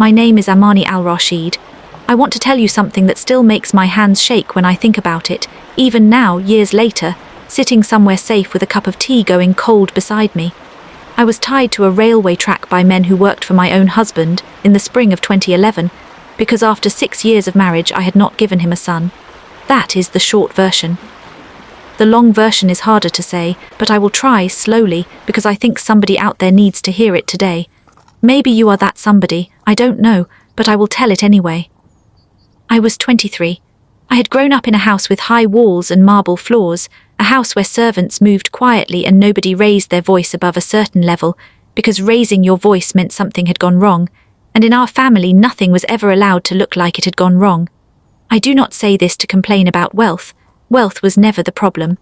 My name is Amani Al-Rashid. I want to tell you something that still makes my hands shake when I think about it, even now, years later, sitting somewhere safe with a cup of tea going cold beside me. I was tied to a railway track by men who worked for my own husband in the spring of 2011, because after 6 years of marriage I had not given him a son. That is the short version. The long version is harder to say, but I will try slowly because I think somebody out there needs to hear it today. Maybe you are that somebody, I don't know, but I will tell it anyway. I was 23. I had grown up in a house with high walls and marble floors, a house where servants moved quietly and nobody raised their voice above a certain level, because raising your voice meant something had gone wrong, and in our family nothing was ever allowed to look like it had gone wrong. I do not say this to complain about wealth. Wealth was never the problem.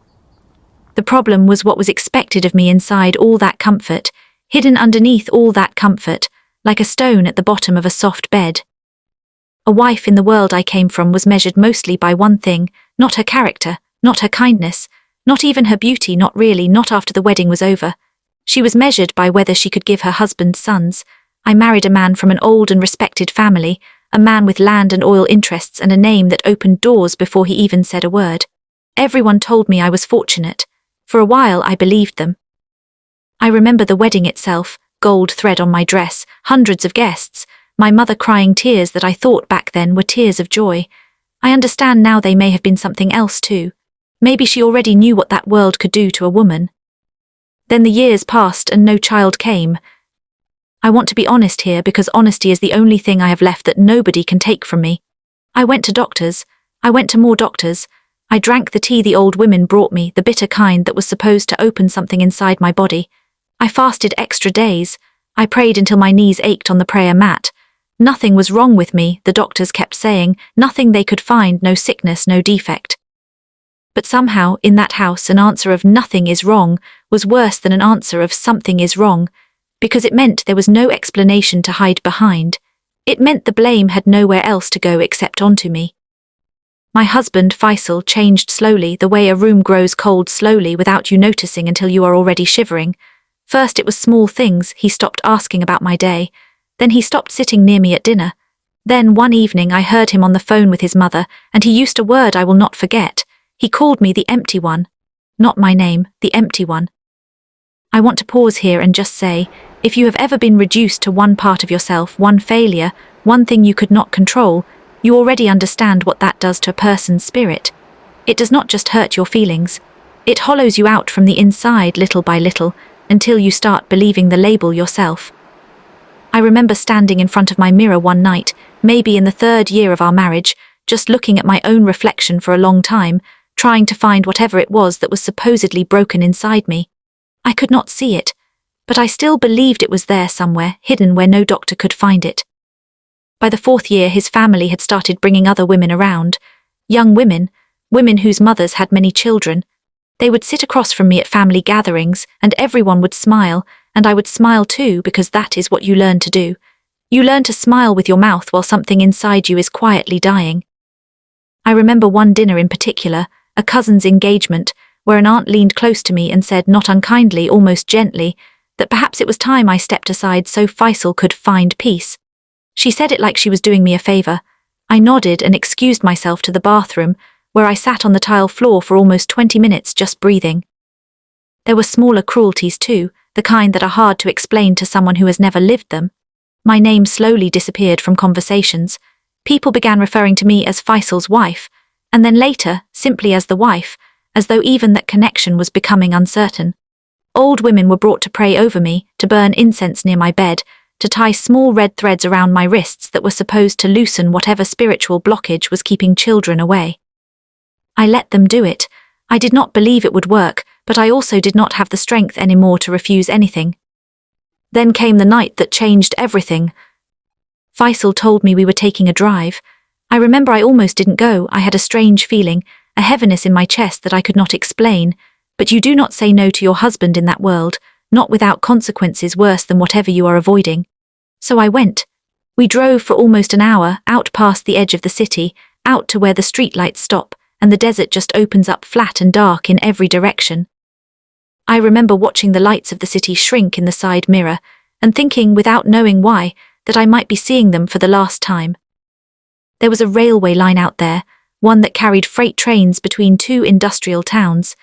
The problem was what was expected of me inside all that comfort, hidden underneath all that comfort, like a stone at the bottom of a soft bed. A wife in the world I came from was measured mostly by one thing, not her character, not her kindness, not even her beauty, not really, not after the wedding was over. She was measured by whether she could give her husband sons. I married a man from an old and respected family, a man with land and oil interests and a name that opened doors before he even said a word. Everyone told me I was fortunate. For a while I believed them. I remember the wedding itself, gold thread on my dress, hundreds of guests, my mother crying tears that I thought back then were tears of joy. I understand now they may have been something else too. Maybe she already knew what that world could do to a woman. Then the years passed and no child came. I want to be honest here because honesty is the only thing I have left that nobody can take from me. I went to doctors. I went to more doctors. I drank the tea the old women brought me, the bitter kind that was supposed to open something inside my body. I fasted extra days. I prayed until my knees ached on the prayer mat. Nothing was wrong with me, the doctors kept saying, nothing they could find, no sickness, no defect. But somehow, in that house, an answer of nothing is wrong was worse than an answer of something is wrong, because it meant there was no explanation to hide behind. It meant the blame had nowhere else to go except onto me. My husband, Faisal, changed slowly, the way a room grows cold slowly without you noticing until you are already shivering. First it was small things, he stopped asking about my day. Then he stopped sitting near me at dinner. Then one evening I heard him on the phone with his mother, and he used a word I will not forget. He called me the empty one. Not my name, the empty one. I want to pause here and just say, if you have ever been reduced to one part of yourself, one failure, one thing you could not control, you already understand what that does to a person's spirit. It does not just hurt your feelings. It hollows you out from the inside little by little, until you start believing the label yourself. I remember standing in front of my mirror one night, maybe in the 3rd year of our marriage, just looking at my own reflection for a long time, trying to find whatever it was that was supposedly broken inside me. I could not see it, but I still believed it was there somewhere, hidden where no doctor could find it. By the 4th year, his family had started bringing other women around, young women, women whose mothers had many children. They would sit across from me at family gatherings, and everyone would smile, and I would smile too because that is what you learn to do. You learn to smile with your mouth while something inside you is quietly dying. I remember one dinner in particular, a cousin's engagement, where an aunt leaned close to me and said, not unkindly, almost gently, that perhaps it was time I stepped aside so Faisal could find peace. She said it like she was doing me a favor. I nodded and excused myself to the bathroom, where I sat on the tile floor for almost 20 minutes just breathing. There were smaller cruelties too, the kind that are hard to explain to someone who has never lived them. My name slowly disappeared from conversations. People began referring to me as Faisal's wife, and then later, simply as the wife, as though even that connection was becoming uncertain. Old women were brought to pray over me, to burn incense near my bed, to tie small red threads around my wrists that were supposed to loosen whatever spiritual blockage was keeping children away. I let them do it. I did not believe it would work, but I also did not have the strength anymore to refuse anything. Then came the night that changed everything. Faisal told me we were taking a drive. I remember I almost didn't go. I had a strange feeling, a heaviness in my chest that I could not explain. But you do not say no to your husband in that world, not without consequences worse than whatever you are avoiding. So I went. We drove for almost an hour, out past the edge of the city, out to where the streetlights stop, and the desert just opens up flat and dark in every direction. I remember watching the lights of the city shrink in the side mirror, and thinking, without knowing why, that I might be seeing them for the last time. There was a railway line out there, one that carried freight trains between two industrial towns.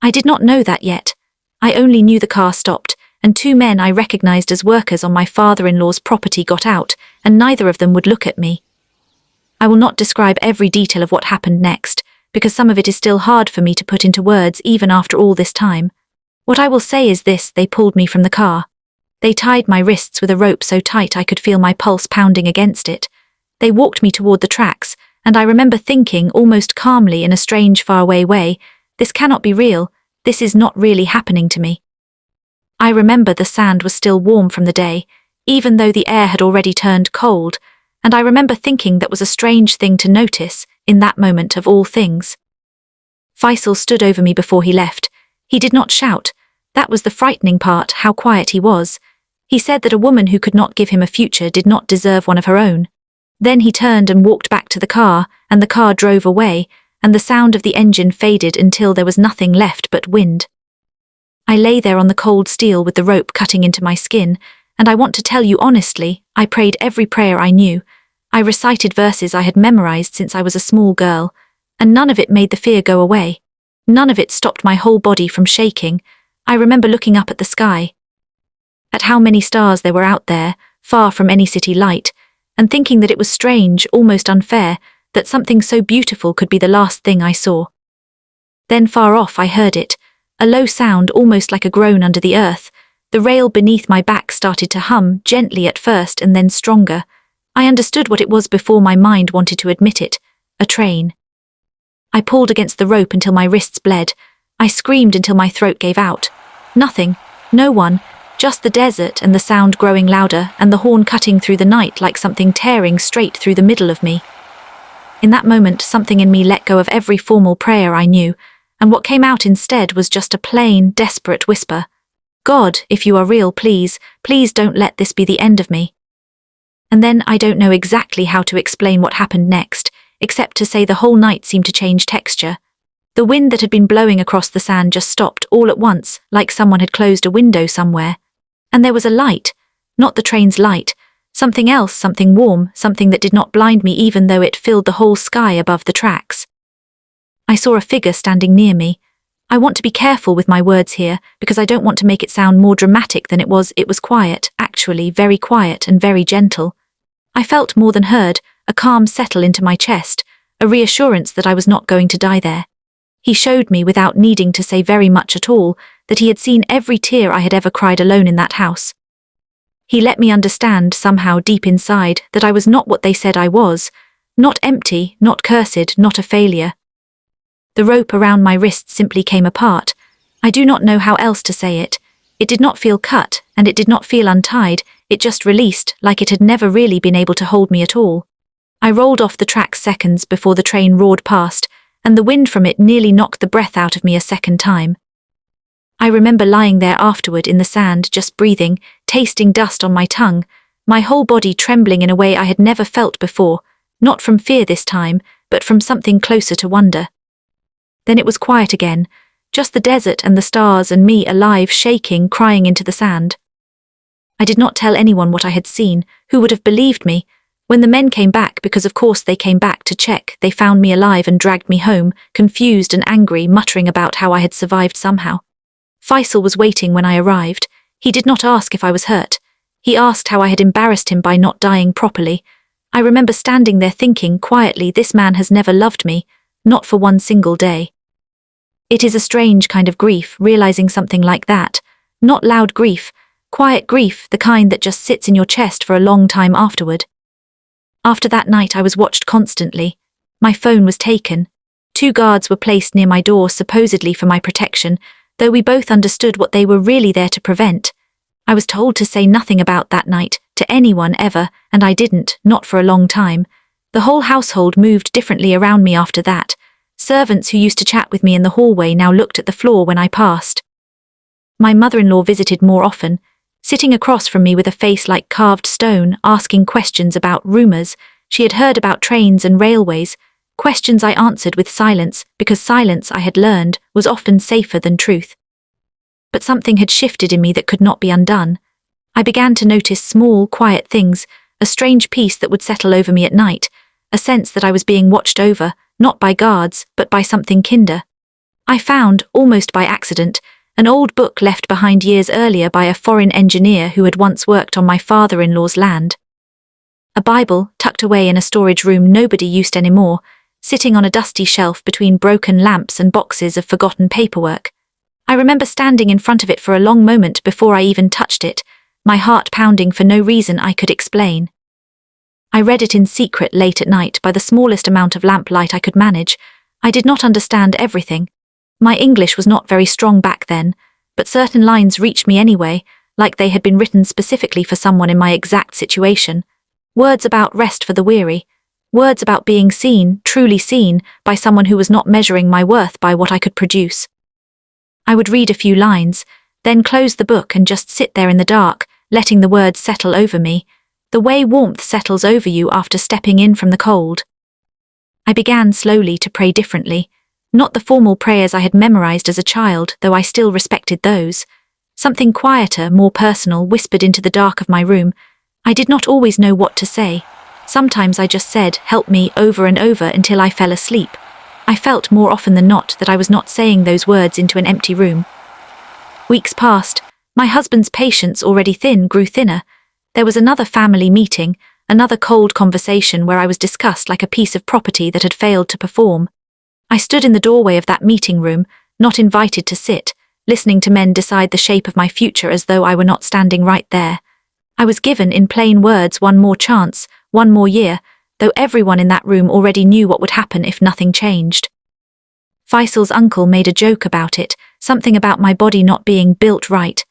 I did not know that yet. I only knew the car stopped, and two men I recognized as workers on my father-in-law's property got out, and neither of them would look at me. I will not describe every detail of what happened next, because some of it is still hard for me to put into words even after all this time. What I will say is this: they pulled me from the car. They tied my wrists with a rope so tight I could feel my pulse pounding against it. They walked me toward the tracks, and I remember thinking almost calmly in a strange faraway way, this cannot be real, this is not really happening to me. I remember the sand was still warm from the day, even though the air had already turned cold, and I remember thinking that was a strange thing to notice, in that moment of all things. Faisal stood over me before he left. He did not shout. That was the frightening part, how quiet he was. He said that a woman who could not give him a future did not deserve one of her own. Then he turned and walked back to the car, and the car drove away, and the sound of the engine faded until there was nothing left but wind. I lay there on the cold steel with the rope cutting into my skin, and I want to tell you honestly, I prayed every prayer I knew. I recited verses I had memorized since I was a small girl, and none of it made the fear go away. None of it stopped my whole body from shaking. I remember looking up at the sky, at how many stars there were out there, far from any city light, and thinking that it was strange, almost unfair, that something so beautiful could be the last thing I saw. Then far off I heard it, a low sound almost like a groan under the earth. The rail beneath my back started to hum, gently at first and then stronger. I understood what it was before my mind wanted to admit it: a train. I pulled against the rope until my wrists bled. I screamed until my throat gave out. Nothing, no one, just the desert and the sound growing louder and the horn cutting through the night like something tearing straight through the middle of me. In that moment, something in me let go of every formal prayer I knew, and what came out instead was just a plain, desperate whisper. God, if you are real, please, please don't let this be the end of me. And then I don't know exactly how to explain what happened next, except to say the whole night seemed to change texture. The wind that had been blowing across the sand just stopped all at once, like someone had closed a window somewhere. And there was a light, not the train's light, something else, something warm, something that did not blind me even though it filled the whole sky above the tracks. I saw a figure standing near me. I want to be careful with my words here, because I don't want to make it sound more dramatic than it was. It was quiet, actually very quiet and very gentle. I felt more than heard, a calm settle into my chest, a reassurance that I was not going to die there. He showed me, without needing to say very much at all, that he had seen every tear I had ever cried alone in that house. He let me understand, somehow deep inside, that I was not what they said I was, not empty, not cursed, not a failure. The rope around my wrist simply came apart. I do not know how else to say it. It did not feel cut, and it did not feel untied, it just released, like it had never really been able to hold me at all. I rolled off the tracks seconds before the train roared past, and the wind from it nearly knocked the breath out of me a second time. I remember lying there afterward in the sand, just breathing, tasting dust on my tongue, my whole body trembling in a way I had never felt before, not from fear this time, but from something closer to wonder. Then it was quiet again, just the desert and the stars and me alive, shaking, crying into the sand. I did not tell anyone what I had seen. Who would have believed me? When the men came back, because of course they came back to check, they found me alive and dragged me home, confused and angry, muttering about how I had survived somehow. Faisal was waiting when I arrived. He did not ask if I was hurt. He asked how I had embarrassed him by not dying properly. I remember standing there thinking quietly, this man has never loved me, not for one single day. It is a strange kind of grief, realizing something like that. Not loud grief, quiet grief, the kind that just sits in your chest for a long time afterward. After that night I was watched constantly. My phone was taken. 2 guards were placed near my door supposedly for my protection, though we both understood what they were really there to prevent. I was told to say nothing about that night, to anyone ever, and I didn't, not for a long time. The whole household moved differently around me after that. Servants who used to chat with me in the hallway now looked at the floor when I passed. My mother-in-law visited more often, sitting across from me with a face like carved stone, asking questions about rumors. She had heard about trains and railways, questions I answered with silence, because silence, I had learned, was often safer than truth. But something had shifted in me that could not be undone. I began to notice small, quiet things, a strange peace that would settle over me at night, a sense that I was being watched over, not by guards, but by something kinder. I found, almost by accident, an old book left behind years earlier by a foreign engineer who had once worked on my father-in-law's land. A Bible, tucked away in a storage room nobody used anymore, sitting on a dusty shelf between broken lamps and boxes of forgotten paperwork. I remember standing in front of it for a long moment before I even touched it, my heart pounding for no reason I could explain. I read it in secret late at night by the smallest amount of lamplight I could manage. I did not understand everything. My English was not very strong back then, but certain lines reached me anyway, like they had been written specifically for someone in my exact situation. Words about rest for the weary. Words about being seen, truly seen, by someone who was not measuring my worth by what I could produce. I would read a few lines, then close the book and just sit there in the dark, letting the words settle over me, the way warmth settles over you after stepping in from the cold. I began slowly to pray differently, not the formal prayers I had memorized as a child, though I still respected those. Something quieter, more personal, whispered into the dark of my room. I did not always know what to say. Sometimes I just said, "Help me," over and over until I fell asleep. I felt more often than not that I was not saying those words into an empty room. Weeks passed. My husband's patience, already thin, grew thinner. There was another family meeting, another cold conversation where I was discussed like a piece of property that had failed to perform. I stood in the doorway of that meeting room, not invited to sit, listening to men decide the shape of my future as though I were not standing right there. I was given, in plain words, one more chance, one more year, though everyone in that room already knew what would happen if nothing changed. Faisal's uncle made a joke about it, something about my body not being built right.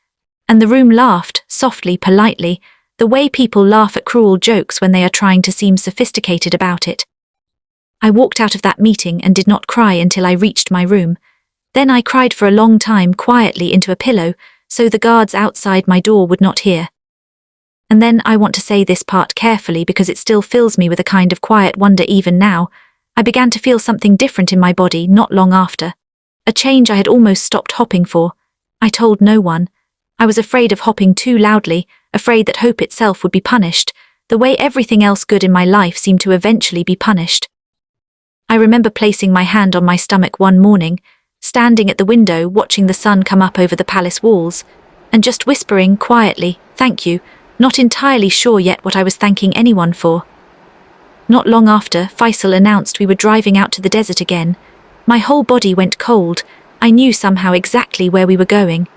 And the room laughed, softly, politely, the way people laugh at cruel jokes when they are trying to seem sophisticated about it. I walked out of that meeting and did not cry until I reached my room. Then I cried for a long time quietly into a pillow, so the guards outside my door would not hear. And then I want to say this part carefully because it still fills me with a kind of quiet wonder even now. I began to feel something different in my body not long after. A change I had almost stopped hopping for. I told no one. I was afraid of hopping too loudly, afraid that hope itself would be punished, the way everything else good in my life seemed to eventually be punished. I remember placing my hand on my stomach one morning, standing at the window watching the sun come up over the palace walls, and just whispering quietly, "Thank you," not entirely sure yet what I was thanking anyone for. Not long after, Faisal announced we were driving out to the desert again. My whole body went cold. I knew somehow exactly where we were going.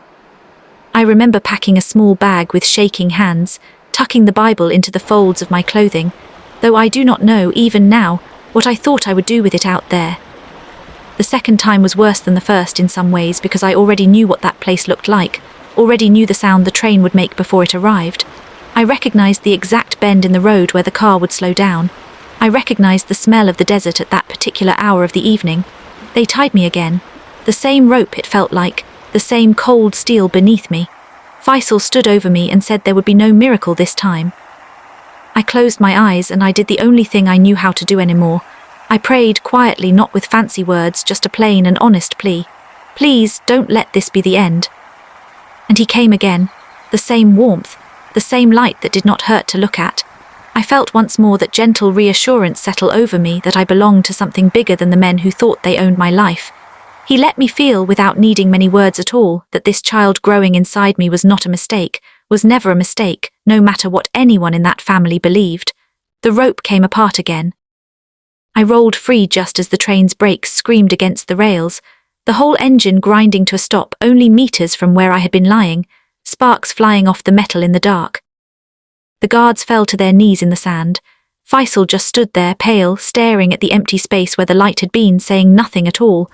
I remember packing a small bag with shaking hands, tucking the Bible into the folds of my clothing, though I do not know, even now, what I thought I would do with it out there. The second time was worse than the first in some ways because I already knew what that place looked like, already knew the sound the train would make before it arrived. I recognized the exact bend in the road where the car would slow down. I recognized the smell of the desert at that particular hour of the evening. They tied me again. The same rope, it felt like, the same cold steel beneath me. Faisal stood over me and said there would be no miracle this time. I closed my eyes and I did the only thing I knew how to do anymore. I prayed quietly, not with fancy words, just a plain and honest plea. "Please, don't let this be the end." And he came again. The same warmth, the same light that did not hurt to look at. I felt once more that gentle reassurance settle over me that I belonged to something bigger than the men who thought they owned my life. He let me feel, without needing many words at all, that this child growing inside me was not a mistake, was never a mistake, no matter what anyone in that family believed. The rope came apart again. I rolled free just as the train's brakes screamed against the rails, the whole engine grinding to a stop only meters from where I had been lying, sparks flying off the metal in the dark. The guards fell to their knees in the sand. Faisal just stood there, pale, staring at the empty space where the light had been, saying nothing at all.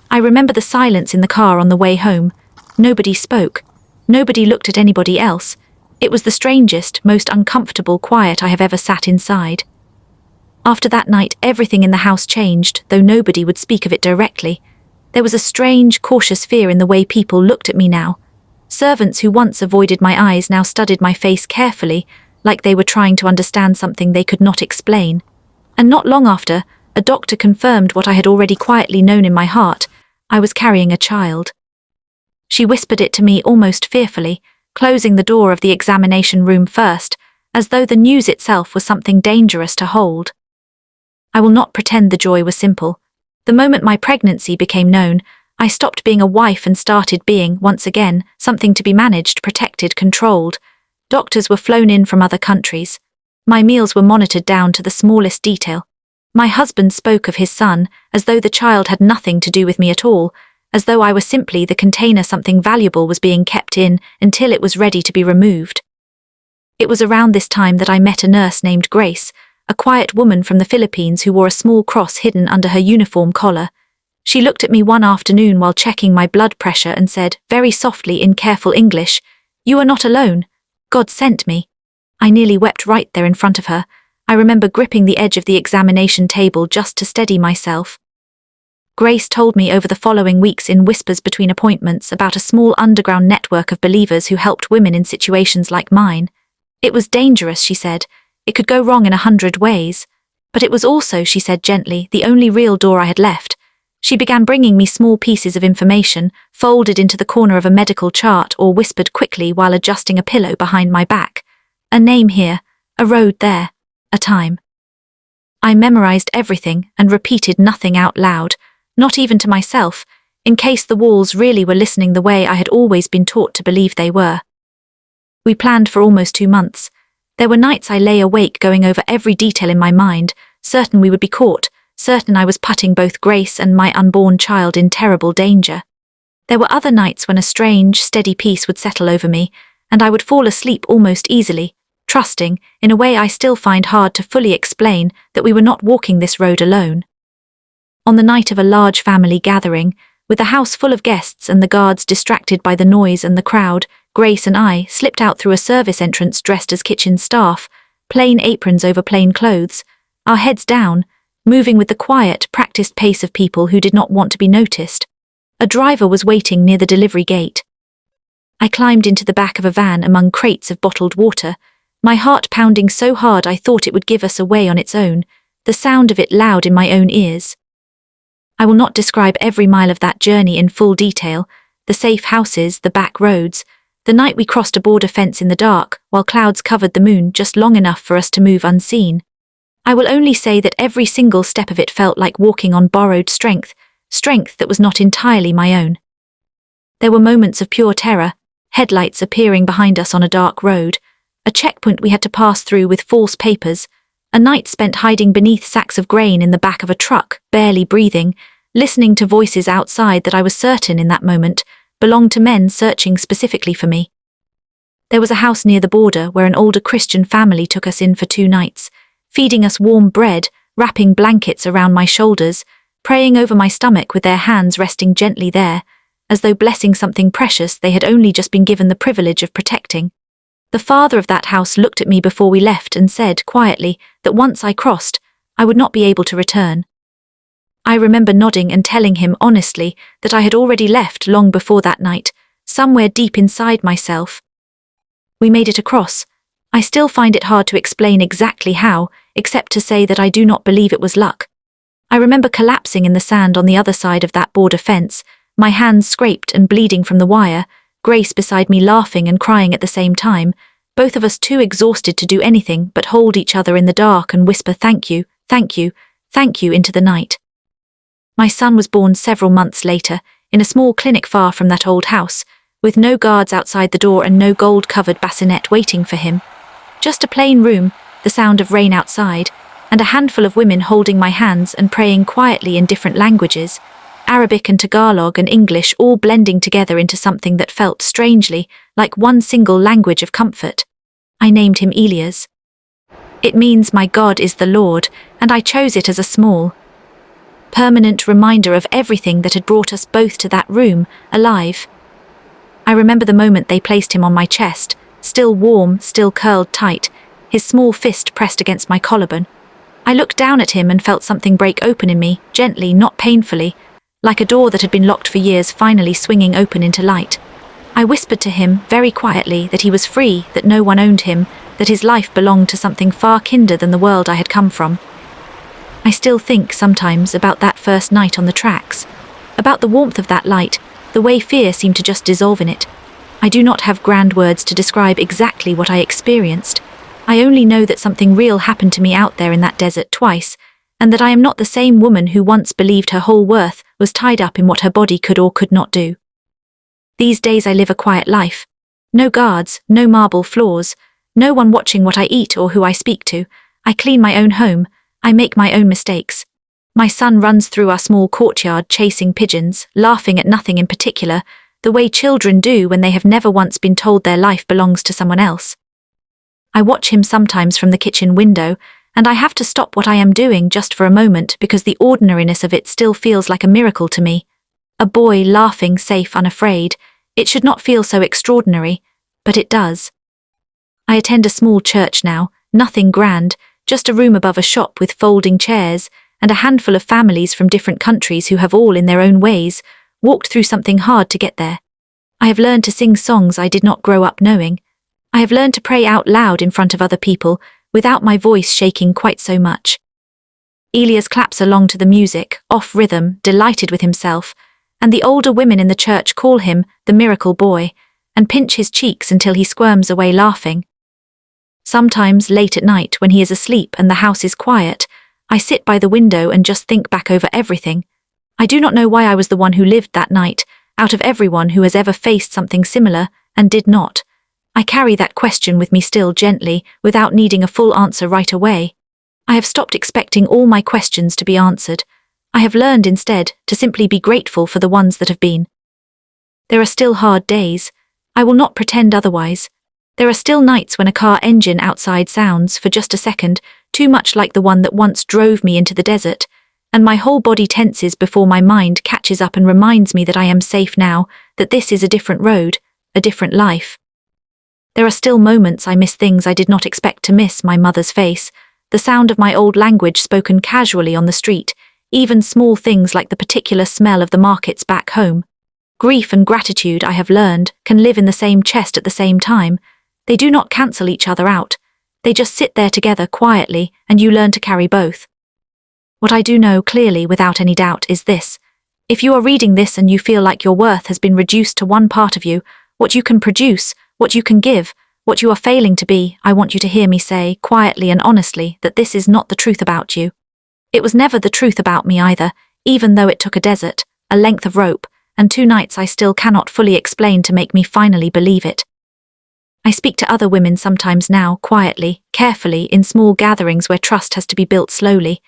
I remember the silence in the car on the way home. Nobody spoke. Nobody looked at anybody else. It was the strangest, most uncomfortable quiet I have ever sat inside. After that night, everything in the house changed, though nobody would speak of it directly. There was a strange, cautious fear in the way people looked at me now. Servants who once avoided my eyes now studied my face carefully, like they were trying to understand something they could not explain. And not long after, a doctor confirmed what I had already quietly known in my heart. I was carrying a child. She whispered it to me almost fearfully, closing the door of the examination room first, as though the news itself was something dangerous to hold. I will not pretend the joy was simple. The moment my pregnancy became known, I stopped being a wife and started being, once again, something to be managed, protected, controlled. Doctors were flown in from other countries. My meals were monitored down to the smallest detail. My husband spoke of his son, as though the child had nothing to do with me at all, as though I was simply the container something valuable was being kept in until it was ready to be removed. It was around this time that I met a nurse named Grace, a quiet woman from the Philippines who wore a small cross hidden under her uniform collar. She looked at me one afternoon while checking my blood pressure and said, very softly in careful English, "You are not alone. God sent me." I nearly wept right there in front of her. I remember gripping the edge of the examination table just to steady myself. Grace told me over the following weeks in whispers between appointments about a small underground network of believers who helped women in situations like mine. It was dangerous, she said. It could go wrong in 100 ways. But it was also, she said gently, the only real door I had left. She began bringing me small pieces of information, folded into the corner of a medical chart or whispered quickly while adjusting a pillow behind my back. A name here, a road there, a time. I memorized everything and repeated nothing out loud, not even to myself, in case the walls really were listening the way I had always been taught to believe they were. We planned for almost 2 months. There were nights I lay awake going over every detail in my mind, certain we would be caught, certain I was putting both Grace and my unborn child in terrible danger. There were other nights when a strange, steady peace would settle over me, and I would fall asleep almost easily, trusting, in a way I still find hard to fully explain, that we were not walking this road alone. On the night of a large family gathering, with the house full of guests and the guards distracted by the noise and the crowd, Grace and I slipped out through a service entrance dressed as kitchen staff, plain aprons over plain clothes, our heads down, moving with the quiet, practiced pace of people who did not want to be noticed. A driver was waiting near the delivery gate. I climbed into the back of a van among crates of bottled water, my heart pounding so hard I thought it would give us away on its own, the sound of it loud in my own ears. I will not describe every mile of that journey in full detail, the safe houses, the back roads, the night we crossed a border fence in the dark while clouds covered the moon just long enough for us to move unseen. I will only say that every single step of it felt like walking on borrowed strength, strength that was not entirely my own. There were moments of pure terror, headlights appearing behind us on a dark road, a checkpoint we had to pass through with false papers, a night spent hiding beneath sacks of grain in the back of a truck, barely breathing, listening to voices outside that I was certain in that moment belonged to men searching specifically for me. There was a house near the border where an older Christian family took us in for 2 nights, feeding us warm bread, wrapping blankets around my shoulders, praying over my stomach with their hands resting gently there, as though blessing something precious they had only just been given the privilege of protecting. The father of that house looked at me before we left and said, quietly, that once I crossed, I would not be able to return. I remember nodding and telling him honestly that I had already left long before that night, somewhere deep inside myself. We made it across. I still find it hard to explain exactly how, except to say that I do not believe it was luck. I remember collapsing in the sand on the other side of that border fence, my hands scraped and bleeding from the wire, Grace beside me laughing and crying at the same time, both of us too exhausted to do anything but hold each other in the dark and whisper thank you, thank you, thank you into the night. My son was born several months later, in a small clinic far from that old house, with no guards outside the door and no gold-covered bassinet waiting for him. Just a plain room, the sound of rain outside, and a handful of women holding my hands and praying quietly in different languages, Arabic and Tagalog and English all blending together into something that felt strangely like one single language of comfort. I named him Elias. It means my God is the Lord, and I chose it as a small, permanent reminder of everything that had brought us both to that room, alive. I remember the moment they placed him on my chest, still warm, still curled tight, his small fist pressed against my collarbone. I looked down at him and felt something break open in me, gently, not painfully, like a door that had been locked for years finally swinging open into light. I whispered to him, very quietly, that he was free, that no one owned him, that his life belonged to something far kinder than the world I had come from. I still think, sometimes, about that first night on the tracks, about the warmth of that light, the way fear seemed to just dissolve in it. I do not have grand words to describe exactly what I experienced. I only know that something real happened to me out there in that desert twice, and that I am not the same woman who once believed her whole worth was tied up in what her body could or could not do. These days I live a quiet life. No guards, no marble floors, no one watching what I eat or who I speak to. I clean my own home, I make my own mistakes. My son runs through our small courtyard chasing pigeons, laughing at nothing in particular, the way children do when they have never once been told their life belongs to someone else. I watch him sometimes from the kitchen window, and I have to stop what I am doing just for a moment because the ordinariness of it still feels like a miracle to me. A boy laughing, safe, unafraid. It should not feel so extraordinary, but it does. I attend a small church now, nothing grand, just a room above a shop with folding chairs, and a handful of families from different countries who have all, in their own ways, walked through something hard to get there. I have learned to sing songs I did not grow up knowing. I have learned to pray out loud in front of other people, without my voice shaking quite so much. Elias claps along to the music, off rhythm, delighted with himself, and the older women in the church call him the miracle boy, and pinch his cheeks until he squirms away laughing. Sometimes, late at night, when he is asleep and the house is quiet, I sit by the window and just think back over everything. I do not know why I was the one who lived that night, out of everyone who has ever faced something similar, and did not. I carry that question with me still gently, without needing a full answer right away. I have stopped expecting all my questions to be answered. I have learned instead to simply be grateful for the ones that have been. There are still hard days. I will not pretend otherwise. There are still nights when a car engine outside sounds, for just a second, too much like the one that once drove me into the desert, and my whole body tenses before my mind catches up and reminds me that I am safe now, that this is a different road, a different life. There are still moments I miss things I did not expect to miss: my mother's face, the sound of my old language spoken casually on the street, even small things like the particular smell of the markets back home. Grief and gratitude, I have learned, can live in the same chest at the same time. They do not cancel each other out. They just sit there together quietly, and you learn to carry both. What I do know clearly, without any doubt, is this. If you are reading this and you feel like your worth has been reduced to one part of you, what you can produce, what you can give, what you are failing to be, I want you to hear me say, quietly and honestly, that this is not the truth about you. It was never the truth about me either, even though it took a desert, a length of rope, and 2 nights I still cannot fully explain to make me finally believe it. I speak to other women sometimes now, quietly, carefully, in small gatherings where trust has to be built slowly.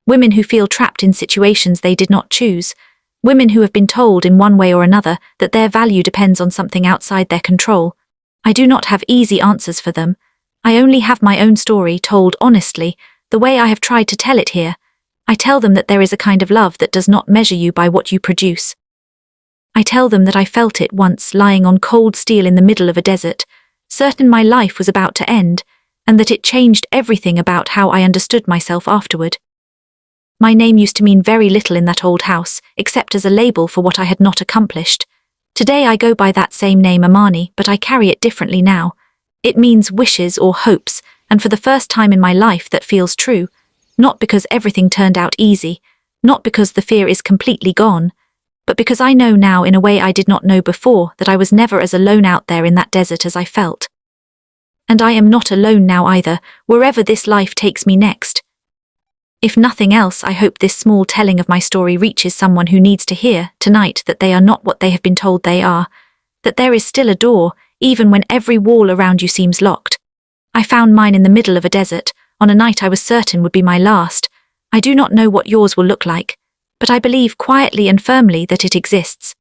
Women who feel trapped in situations they did not choose. Women who have been told in one way or another that their value depends on something outside their control. I do not have easy answers for them. I only have my own story told honestly, the way I have tried to tell it here. I tell them that there is a kind of love that does not measure you by what you produce. I tell them that I felt it once lying on cold steel in the middle of a desert, certain my life was about to end, and that it changed everything about how I understood myself afterward. My name used to mean very little in that old house, except as a label for what I had not accomplished. Today I go by that same name, Amani, but I carry it differently now. It means wishes or hopes, and for the first time in my life that feels true. Not because everything turned out easy, not because the fear is completely gone, but because I know now in a way I did not know before that I was never as alone out there in that desert as I felt. And I am not alone now either, wherever this life takes me next. If nothing else, I hope this small telling of my story reaches someone who needs to hear tonight that they are not what they have been told they are, that there is still a door, even when every wall around you seems locked. I found mine in the middle of a desert, on a night I was certain would be my last. I do not know what yours will look like, but I believe quietly and firmly that it exists.